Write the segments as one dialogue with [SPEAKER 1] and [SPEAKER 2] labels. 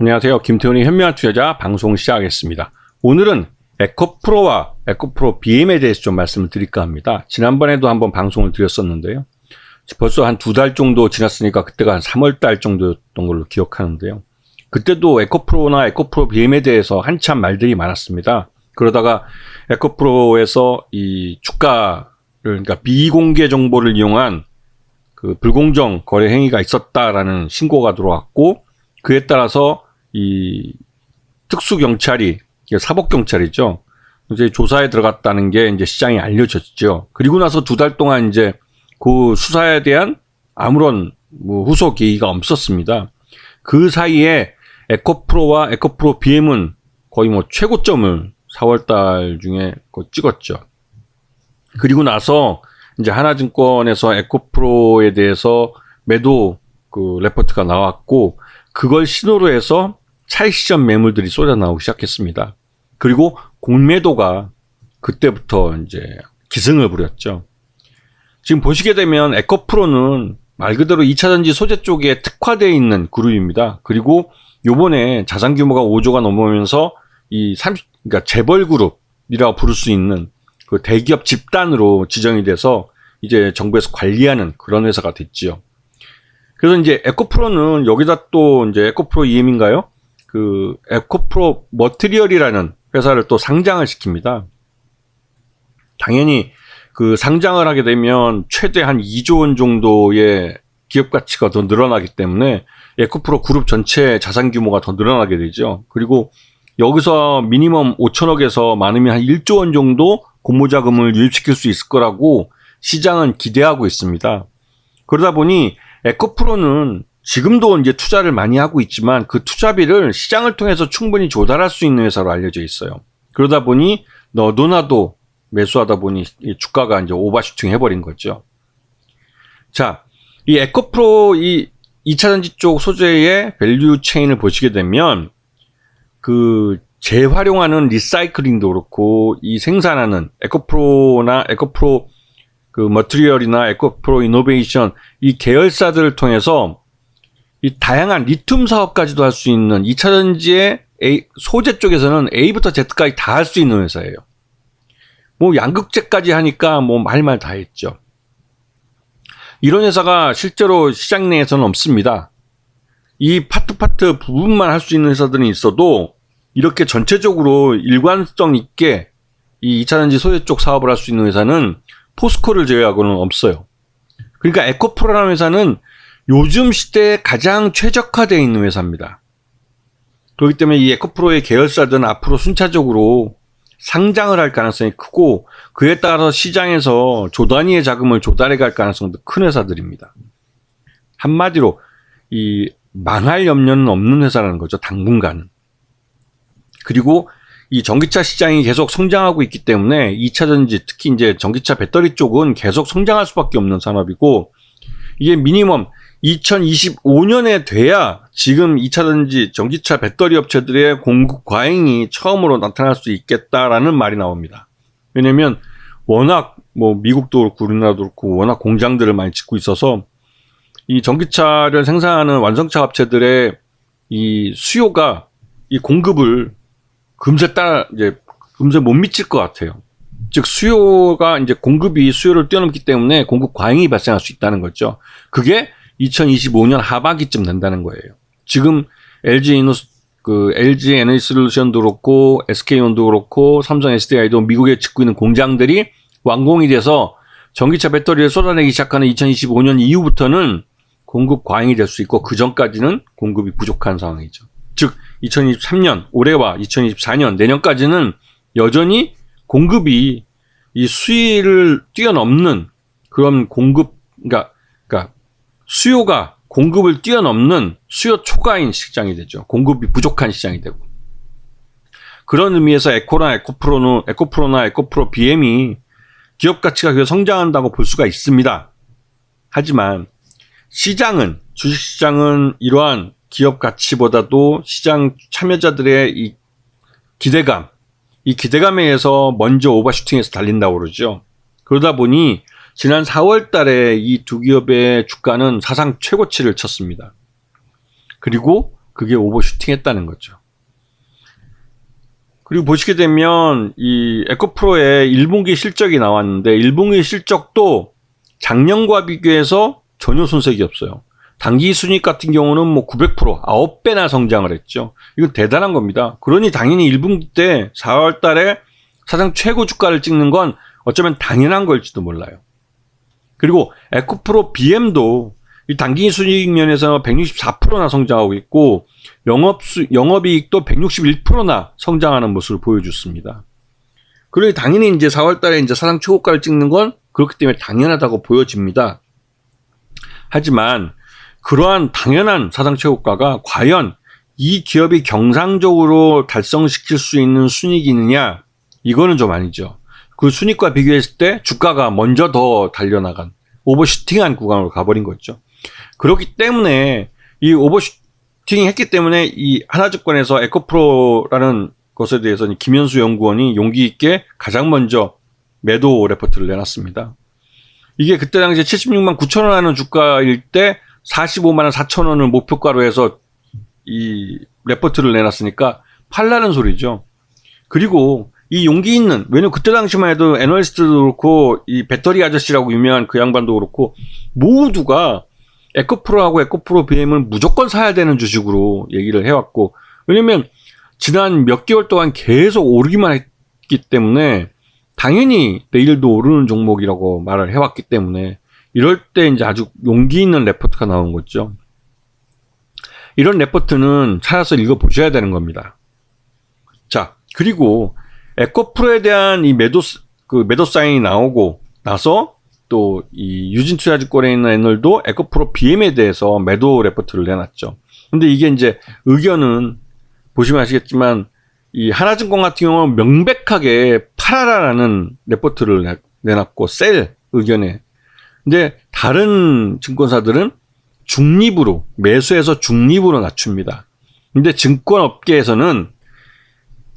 [SPEAKER 1] 안녕하세요. 김태훈의 현명한 투자자 방송 시작하겠습니다. 오늘은 에코프로와 에코프로 BM에 대해서 좀 말씀을 드릴까 합니다. 지난번에도 한번 방송을 드렸었는데요. 벌써 한 2달 정도 지났으니까 그때가 한 3월달 정도였던 걸로 기억하는데요. 그때도 에코프로나 에코프로 BM에 대해서 한참 말들이 많았습니다. 그러다가 에코프로에서 이 주가를, 그러니까 비공개 정보를 이용한 그 불공정 거래 행위가 있었다라는 신고가 들어왔고, 그에 따라서 이 특수경찰이, 사법경찰이죠, 이제 조사에 들어갔다는 게 이제 시장에 알려졌죠. 그리고 나서 2달 동안 이제 그 수사에 대한 아무런 후속 얘기가 없었습니다. 그 사이에 에코프로와 에코프로 BM은 거의 최고점을 4월달 중에 찍었죠. 그리고 나서 이제 하나증권에서 에코프로에 대해서 매도 그 레포트가 나왔고, 그걸 신호로 해서 차익 시전 매물들이 쏟아 나오기 시작했습니다. 그리고 공매도가 그때부터 이제 기승을 부렸죠. 지금 보시게 되면 에코프로는 말 그대로 2차전지 소재 쪽에 특화되어 있는 그룹입니다. 그리고 요번에 자산 규모가 5조가 넘으면서 그러니까 재벌 그룹이라고 부를 수 있는 그 대기업 집단으로 지정이 돼서 이제 정부에서 관리하는 그런 회사가 됐지요. 그래서 이제 에코프로는 여기다 또 이제 에코프로 EM인가요? 그 에코프로 머티리얼이라는 회사를 또 상장을 시킵니다. 당연히 그 상장을 하게 되면 최대 한 2조 원 정도의 기업 가치가 더 늘어나기 때문에 에코프로 그룹 전체 자산 규모가 더 늘어나게 되죠. 그리고 여기서 미니멈 5천억에서 많으면 한 1조 원 정도 공모자금을 유입시킬 수 있을 거라고 시장은 기대하고 있습니다. 그러다 보니 에코프로는 지금도 이제 투자를 많이 하고 있지만 그 투자비를 시장을 통해서 충분히 조달할 수 있는 회사로 알려져 있어요. 그러다 보니 너도 나도 매수하다 보니 주가가 이제 오버슈팅 해버린 거죠. 자, 이 에코프로 이 2차전지 쪽 소재의 밸류 체인을 보시게 되면 그 재활용하는 리사이클링도 그렇고, 이 생산하는 에코프로나 에코프로 그 머티리얼이나 에코프로 이노베이션, 이 계열사들을 통해서 이 다양한 리튬 사업까지도 할 수 있는 2차전지의 소재 쪽에서는 A부터 Z까지 다 할 수 있는 회사예요. 양극재까지 하니까 할 말 다 했죠. 이런 회사가 실제로 시장 내에서는 없습니다. 이 파트 부분만 할 수 있는 회사들은 있어도 이렇게 전체적으로 일관성 있게 이 2차전지 소재 쪽 사업을 할 수 있는 회사는 포스코를 제외하고는 없어요. 그러니까 에코프로라는 회사는 요즘 시대에 가장 최적화되어 있는 회사입니다. 그렇기 때문에 이 에코프로의 계열사들은 앞으로 순차적으로 상장을 할 가능성이 크고, 그에 따라서 시장에서 조단위의 자금을 조달해 갈 가능성도 큰 회사들입니다. 한마디로 이 망할 염려는 없는 회사라는 거죠, 당분간은. 그리고 이 전기차 시장이 계속 성장하고 있기 때문에 2차전지, 특히 이제 전기차 배터리 쪽은 계속 성장할 수밖에 없는 산업이고, 이게 미니멈 2025년에 돼야 지금 2차전지 전기차 배터리 업체들의 공급 과잉이 처음으로 나타날 수 있겠다라는 말이 나옵니다. 왜냐면 워낙 미국도 그렇고 우리나라도 그렇고 워낙 공장들을 많이 짓고 있어서 이 전기차를 생산하는 완성차 업체들의 이 수요가 이 공급을 금세 못 미칠 것 같아요. 즉 수요가 이제 공급이 수요를 뛰어넘기 때문에 공급 과잉이 발생할 수 있다는 거죠. 그게 2025년 하반기쯤 된다는 거예요. 지금 LG 에너지솔루션도 그렇고 SK온도 그렇고 삼성 SDI도 미국에 짓고 있는 공장들이 완공이 돼서 전기차 배터리를 쏟아내기 시작하는 2025년 이후부터는 공급 과잉이 될 수 있고, 그 전까지는 공급이 부족한 상황이죠. 즉 2023년 올해와 2024년 내년까지는 여전히 공급이 이 수요를 뛰어넘는 그런 그러니까 수요가 공급을 뛰어넘는 수요 초과인 시장이 되죠. 공급이 부족한 시장이 되고. 그런 의미에서 에코프로나 에코프로 BM이 기업 가치가 계속 성장한다고 볼 수가 있습니다. 하지만 주식시장은 이러한 기업 가치보다도 시장 참여자들의 이 기대감에 의해서 먼저 오버슈팅해서 달린다고 그러죠. 그러다 보니 지난 4월 달에 이 두 기업의 주가는 사상 최고치를 쳤습니다. 그리고 그게 오버슈팅 했다는 거죠. 그리고 보시게 되면 이 에코프로의 1분기 실적이 나왔는데 1분기 실적도 작년과 비교해서 전혀 손색이 없어요. 당기 순이익 같은 경우는 뭐 900%, 9배나 성장을 했죠. 이건 대단한 겁니다. 그러니 당연히 1분기 때 4월 달에 사상 최고 주가를 찍는 건 어쩌면 당연한 걸지도 몰라요. 그리고 에코프로 BM도 이 당기 순이익 면에서 164%나 성장하고 있고 영업이익도 161%나 성장하는 모습을 보여줬습니다. 그러니 당연히 이제 4월 달에 이제 사상 최고가를 찍는 건 그렇기 때문에 당연하다고 보여집니다. 하지만 그러한 당연한 사상 최고가가 과연 이 기업이 경상적으로 달성시킬 수 있는 순이익이느냐? 이거는 좀 아니죠. 그 순이익과 비교했을 때 주가가 먼저 더 달려나간 오버슈팅한 구간으로 가버린 거죠. 그렇기 때문에 이 오버슈팅 했기 때문에 이 하나증권에서 에코프로라는 것에 대해서는 김현수 연구원이 용기 있게 가장 먼저 매도 레포트를 내놨습니다. 이게 그때 당시에 76만 9천 원 하는 주가일 때 45만 4천 원을 목표가로 해서 이 레포트를 내놨으니까 팔라는 소리죠. 그리고 이 용기 있는, 왜냐면 그때 당시만 해도 애널리스트도 그렇고 이 배터리 아저씨라고 유명한 그 양반도 그렇고 모두가 에코프로하고 에코프로 BM을 무조건 사야 되는 주식으로 얘기를 해왔고, 왜냐면 지난 몇 개월 동안 계속 오르기만 했기 때문에 당연히 내일도 오르는 종목이라고 말을 해왔기 때문에 이럴 때 이제 아주 용기 있는 레포트가 나온 거죠. 이런 레포트는 찾아서 읽어보셔야 되는 겁니다. 자, 그리고 에코프로에 대한 이 매도 사인이 나오고 나서 또 이 유진투자증권에 있는 애널도 에코프로 BM에 대해서 매도 레포트를 내놨죠. 근데 이게 이제 의견은 보시면 아시겠지만 이 하나증권 같은 경우는 명백하게 팔아라라는 레포트를 내놨고 셀 의견에. 근데 다른 증권사들은 중립으로 매수해서 중립으로 낮춥니다. 근데 증권업계에서는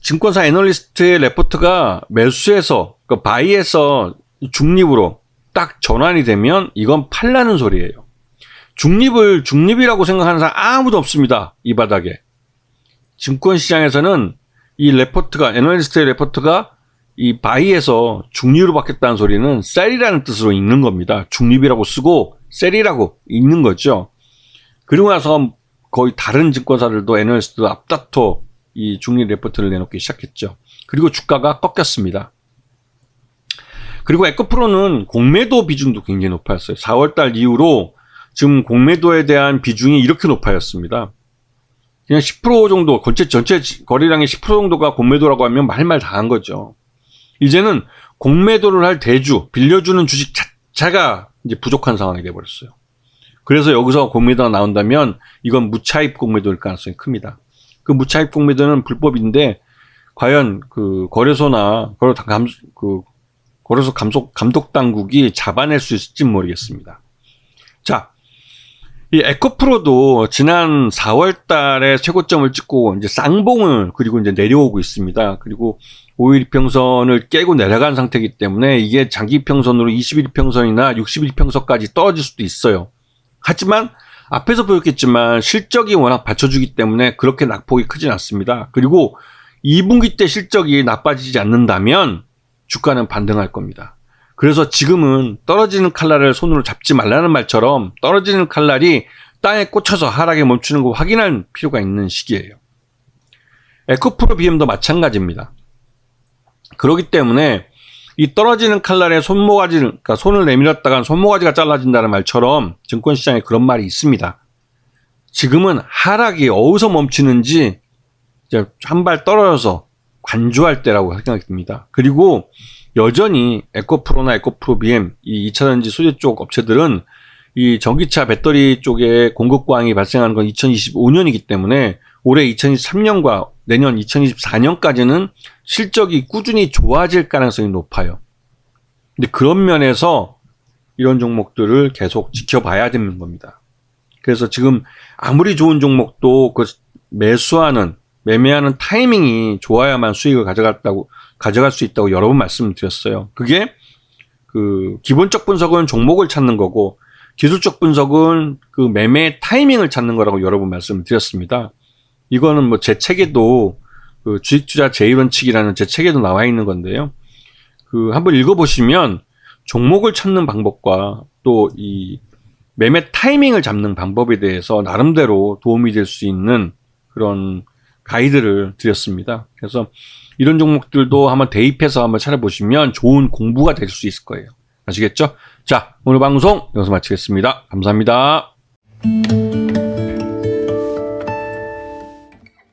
[SPEAKER 1] 증권사 애널리스트의 레포트가 매수해서 그러니까 바이에서 중립으로 딱 전환이 되면 이건 팔라는 소리예요. 중립이라고 생각하는 사람 아무도 없습니다. 이 바닥에. 증권시장에서는 이 레포트가, 애널리스트의 레포트가 이 바이에서 중립으로 바뀌었다는 소리는 셀이라는 뜻으로 읽는 겁니다. 중립이라고 쓰고 셀이라고 읽는 거죠. 그리고 나서 거의 다른 증권사들도 애널리스트도 앞다퉈 이 중립 레포트를 내놓기 시작했죠. 그리고 주가가 꺾였습니다. 그리고 에코프로는 공매도 비중도 굉장히 높아졌어요. 4월달 이후로 지금 공매도에 대한 비중이 이렇게 높아졌습니다. 그냥 10% 정도, 전체 거래량의 10% 정도가 공매도라고 하면 할 말 다 한 거죠. 이제는 공매도를 할 대주, 빌려주는 주식 자체가 이제 부족한 상황이 돼버렸어요. 그래서 여기서 공매도가 나온다면 이건 무차입 공매도일 가능성이 큽니다. 그 무차입 공매도는 불법인데 과연 그 거래소나 거래소 감독 당국이 잡아낼 수 있을지 모르겠습니다. 자, 이 에코프로도 지난 4월 달에 최고점을 찍고 이제 쌍봉을 그리고 이제 내려오고 있습니다. 그리고 5일2평선을 깨고 내려간 상태이기 때문에 이게 장기평선으로 21평선이나 61평선까지 떨어질 수도 있어요. 하지만 앞에서 보였겠지만 실적이 워낙 받쳐주기 때문에 그렇게 낙폭이 크진 않습니다. 그리고 2분기 때 실적이 나빠지지 않는다면 주가는 반등할 겁니다. 그래서 지금은 떨어지는 칼날을 손으로 잡지 말라는 말처럼 떨어지는 칼날이 땅에 꽂혀서 하락에 멈추는 거 확인할 필요가 있는 시기예요. 에코프로 BM도 마찬가지입니다. 그렇기 때문에 이 떨어지는 칼날에 그러니까 손을 내밀었다간 손모가지가 잘라진다는 말처럼 증권시장에 그런 말이 있습니다. 지금은 하락이 어디서 멈추는지 한 발 떨어져서 관조할 때라고 생각이 듭니다. 그리고 여전히 에코프로나 에코프로 BM, 이 2차전지 소재 쪽 업체들은 이 전기차 배터리 쪽에 공급 과잉이 발생하는 건 2025년이기 때문에 올해 2023년과 내년 2024년까지는 실적이 꾸준히 좋아질 가능성이 높아요. 근데 그런 면에서 이런 종목들을 계속 지켜봐야 되는 겁니다. 그래서 지금 아무리 좋은 종목도 그 매매하는 타이밍이 좋아야만 수익을 가져갈 수 있다고 여러 번 말씀드렸어요. 그게 그 기본적 분석은 종목을 찾는 거고 기술적 분석은 그 매매 타이밍을 찾는 거라고 여러 번 말씀드렸습니다. 이거는 뭐 제 책에도 그 주식투자 제1원칙이라는 제 책에도 나와 있는 건데요. 그 한번 읽어보시면 종목을 찾는 방법과 또 이 매매 타이밍을 잡는 방법에 대해서 나름대로 도움이 될 수 있는 그런 가이드를 드렸습니다. 그래서 이런 종목들도 한번 대입해서 한번 찾아보시면 좋은 공부가 될 수 있을 거예요. 아시겠죠? 자, 오늘 방송 여기서 마치겠습니다. 감사합니다.